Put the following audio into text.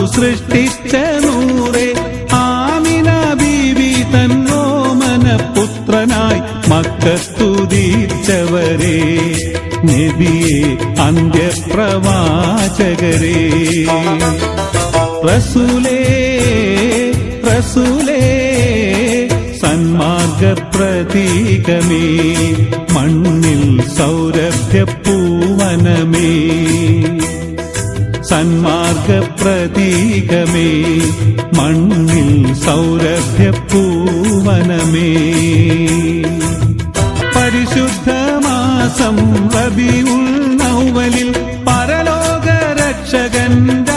സൃഷ്ടിച്ച നൂറേ, ആമിന ബീവി തന്നോമന പുത്രനായി മക്കത്തുദീച്ചവരേ, നബിയേ അന്ത്യപ്രവാചകരേ. റസൂലേ റസൂലേ സന്മാർഗപ്രതീകമേ, മണ്ണിൽ സൗരഭ്യപൂവനമേ. സന്മാർഗപ്രതീകമേ, മണ്ണിൽ സൗരഭ്യപൂവനമേ. പരിശുദ്ധമാസം റബീഉൽ അവ്വലിൽ പരലോക രക്ഷകന്റെ